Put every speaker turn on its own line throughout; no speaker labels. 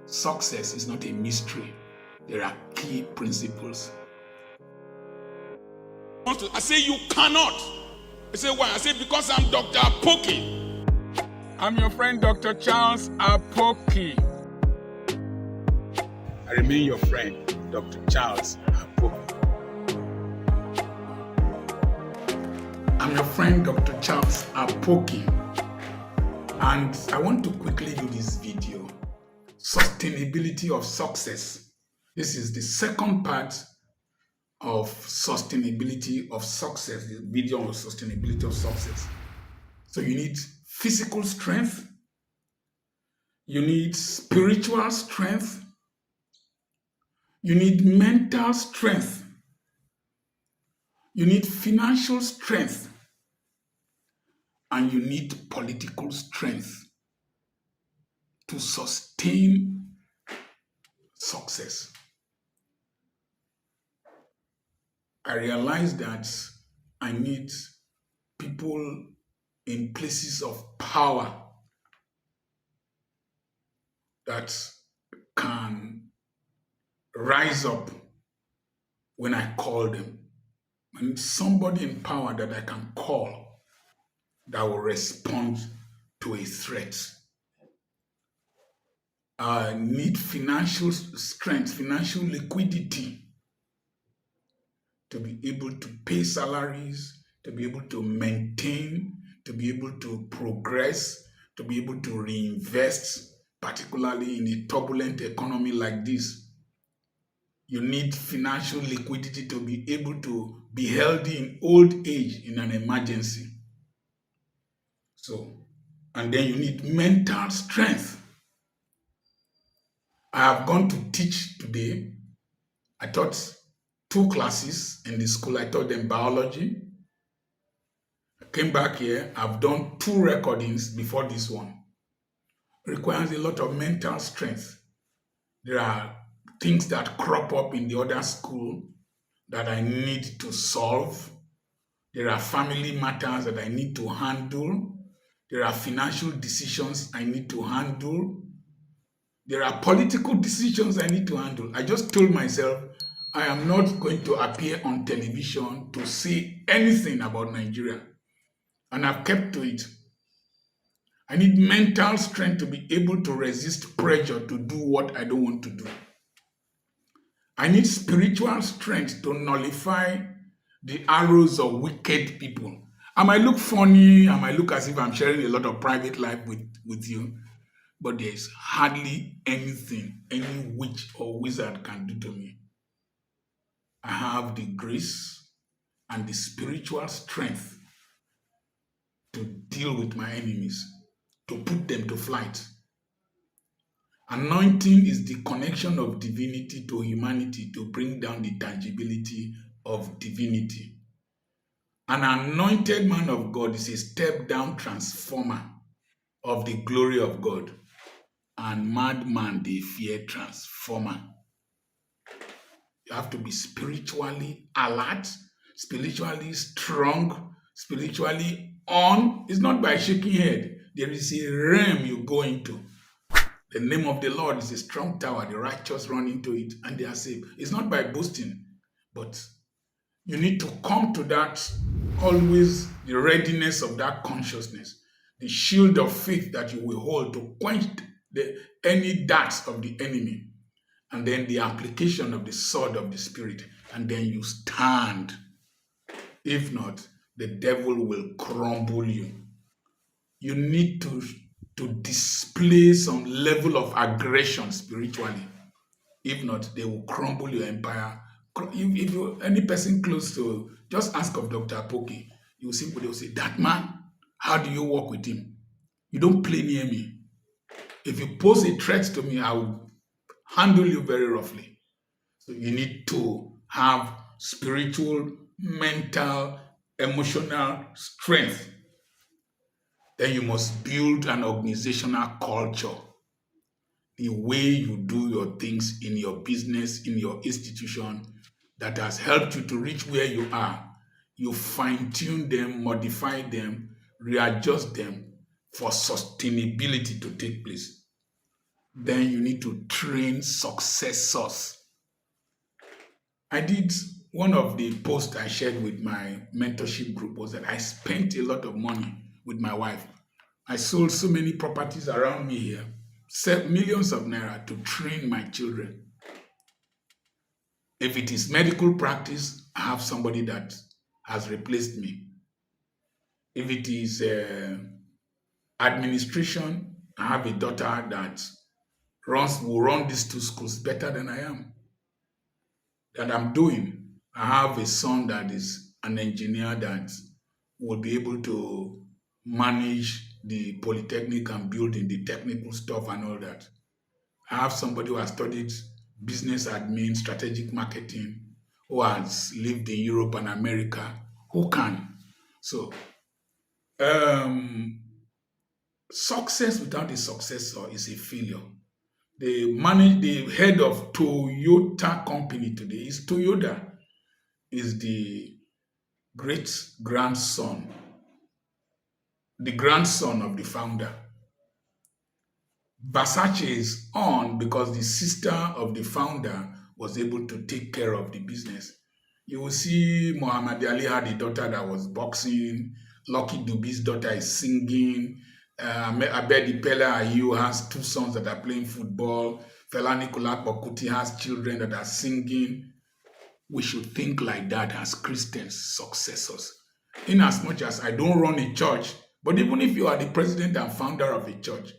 Success is not a mystery. There are key principles.
I say you cannot. I say why? I say because I'm Dr. Apoki.
I'm your friend Dr. Charles Apoki.
I remain your friend, Dr. Charles Apoki. I'm your friend, Dr. Charles Apoki. And I want to quickly do this video. Sustainability of success. This is the second part of sustainability of success, the video on sustainability of success. So you need physical strength, you need spiritual strength, you need mental strength, you need financial strength, and you need political strength to sustain success. I realized that I need people in places of power that can rise up when I call them. I need somebody in power that I can call that will respond to a threat. I need financial strength, financial liquidity to be able to pay salaries, to be able to maintain, to be able to progress, to be able to reinvest, particularly in a turbulent economy like this. You need financial liquidity to be able to be healthy in old age in an emergency. So, and then you need mental strength. I have gone to teach today. I taught 2 classes in the school. I taught them biology. I came back here. I've done 2 recordings before this one. It requires a lot of mental strength. There are things that crop up in the other school that I need to solve. There are family matters that I need to handle. There are financial decisions I need to handle. There are political decisions I need to handle. I just told myself I am not going to appear on television to say anything about Nigeria. And I've kept to it. I need mental strength to be able to resist pressure to do what I don't want to do. I need spiritual strength to nullify the arrows of wicked people. I might look funny, I might look as if I'm sharing a lot of private life with you, but there's hardly anything any witch or wizard can do to me. I have the grace and the spiritual strength to deal with my enemies, to put them to flight. Anointing is the connection of divinity to humanity to bring down the tangibility of divinity. An anointed man of God is a step-down transformer of the glory of God. And madman, they fear transformer. You have to be spiritually alert, spiritually strong, spiritually on. It's not by shaking head. There is a realm you go into. The name of the Lord is a strong tower. The righteous run into it and they are saved. It's not by boasting, but you need to come to that, always the readiness of that consciousness, the shield of faith that you will hold to quench any darts of the enemy, and then the application of the sword of the Spirit, and then you stand. If not, the devil will crumble you. You need to display some level of aggression spiritually. If not, they will crumble your empire. If you any person close to, just ask of Dr. Apoki, you see, they will say, that man, how do you work with him? You don't play near me. If you pose a threat to me, I will handle you very roughly. So you need to have spiritual, mental, emotional strength. Then you must build an organizational culture. The way you do your things in your business, in your institution, that has helped you to reach where you are. You fine-tune them, modify them, readjust them for sustainability to take place. Then you need to train successors. I did one of the posts I shared with my mentorship group was that I spent a lot of money with my wife. I sold so many properties around me here, set millions of naira to train my children. If it is medical practice, I have somebody that has replaced me. If it is administration, I have a daughter that will run these two schools better than I am. That I'm doing. I have a son that is an engineer that will be able to manage the polytechnic and building the technical stuff and all that. I have somebody who has studied business admin, strategic marketing, who has lived in Europe and America, who can. So, success without a successor is a failure. The head of Toyota company today is Toyota, is the great grandson, the grandson of the founder. Versace is on because the sister of the founder was able to take care of the business. You will see Muhammad Ali had a daughter that was boxing. Lucky Dubi's daughter is singing. Abedi Pele Ayew has two sons that are playing football. Fela Nicolas Bokuti has children that are singing. We should think like that as Christians, successors. In as much as I don't run a church, but even if you are the president and founder of a church,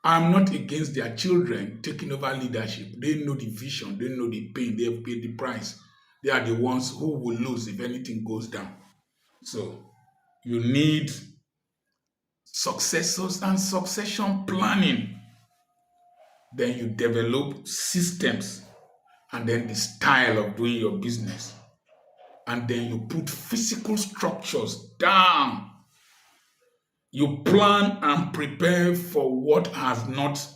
I'm not against their children taking over leadership. They know the vision, they know the pain, they have paid the price. They are the ones who will lose if anything goes down. So you need successors and succession planning. Then you develop systems and then the style of doing your business. And then you put physical structures down. You plan and prepare for what has not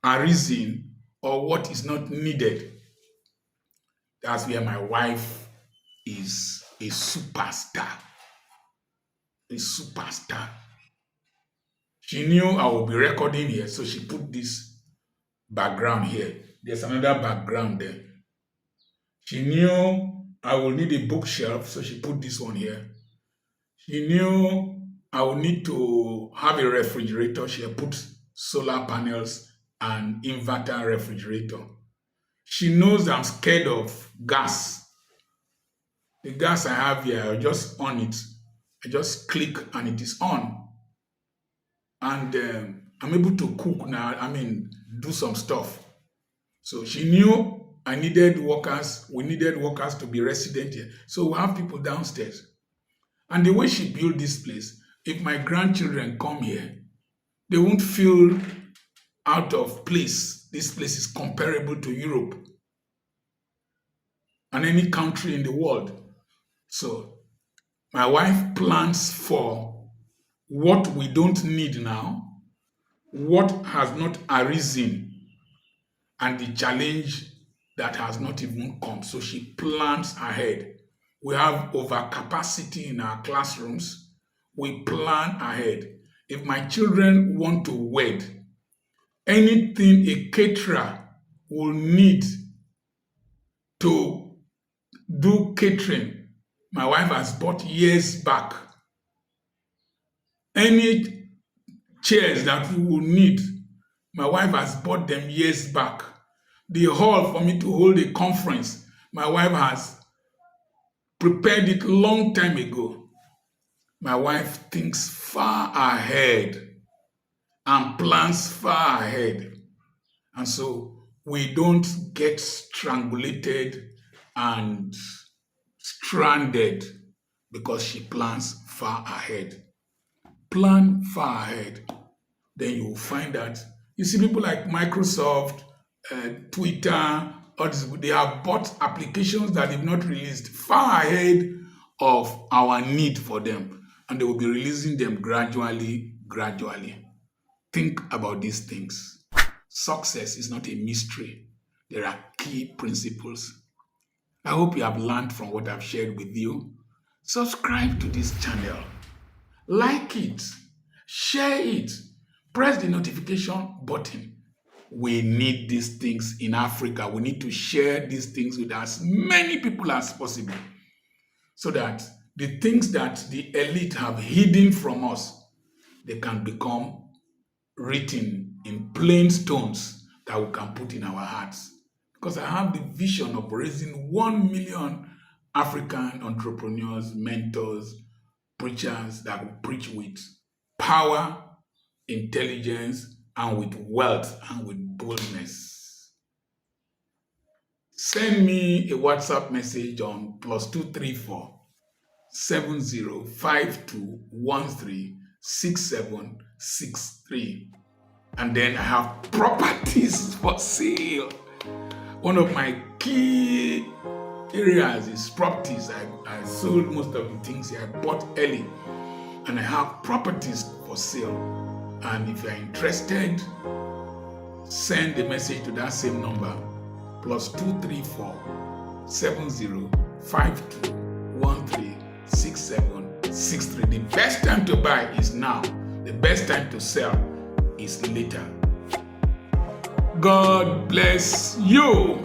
arisen or what is not needed. That's where my wife is a superstar. A superstar. She knew I would be recording here, so she put this background here. There's another background there. She knew I will need a bookshelf, so she put this one here. She knew I will need to have a refrigerator. She put solar panels and inverter refrigerator. She knows I'm scared of gas. The gas I have here, I just on it. I just click and it is on. And I'm able to cook now, do some stuff. So she knew I needed workers. We needed workers to be resident here. So we have people downstairs. And the way she built this place, if my grandchildren come here, they won't feel out of place. This place is comparable to Europe and any country in the world. So my wife plans for what we don't need now, what has not arisen, and the challenge that has not even come. So she plans ahead. We have overcapacity in our classrooms. We plan ahead. If my children want to wed, anything a caterer will need to do catering, my wife has bought years back. Any chairs that we will need, my wife has bought them years back. The hall for me to hold a conference, my wife has prepared it long time ago. My wife thinks far ahead and plans far ahead. And so we don't get strangulated and stranded because she plans far ahead. Plan far ahead. Then you will find that you see people like Microsoft, Twitter, they have bought applications that they've not released far ahead of our need for them. And they will be releasing them gradually. Think about these things. Success is not a mystery. There are key principles. I hope you have learned from what I've shared with you. Subscribe to this channel. Like it. Share it. Press the notification button. We need these things in Africa. We need to share these things with as many people as possible so that the things that the elite have hidden from us, they can become written in plain stones that we can put in our hearts. Because I have the vision of raising 1 million African entrepreneurs, mentors, preachers that will preach with power, intelligence, and with wealth and with boldness. Send me a WhatsApp message on +234 7052136763. And then I have properties for sale. One of my key areas is properties. I sold most of the things here. I bought early. And I have properties for sale. And if you're interested, send a message to that same number, +234 7052136763. The best time to buy is now. The best time to sell is later. God bless you.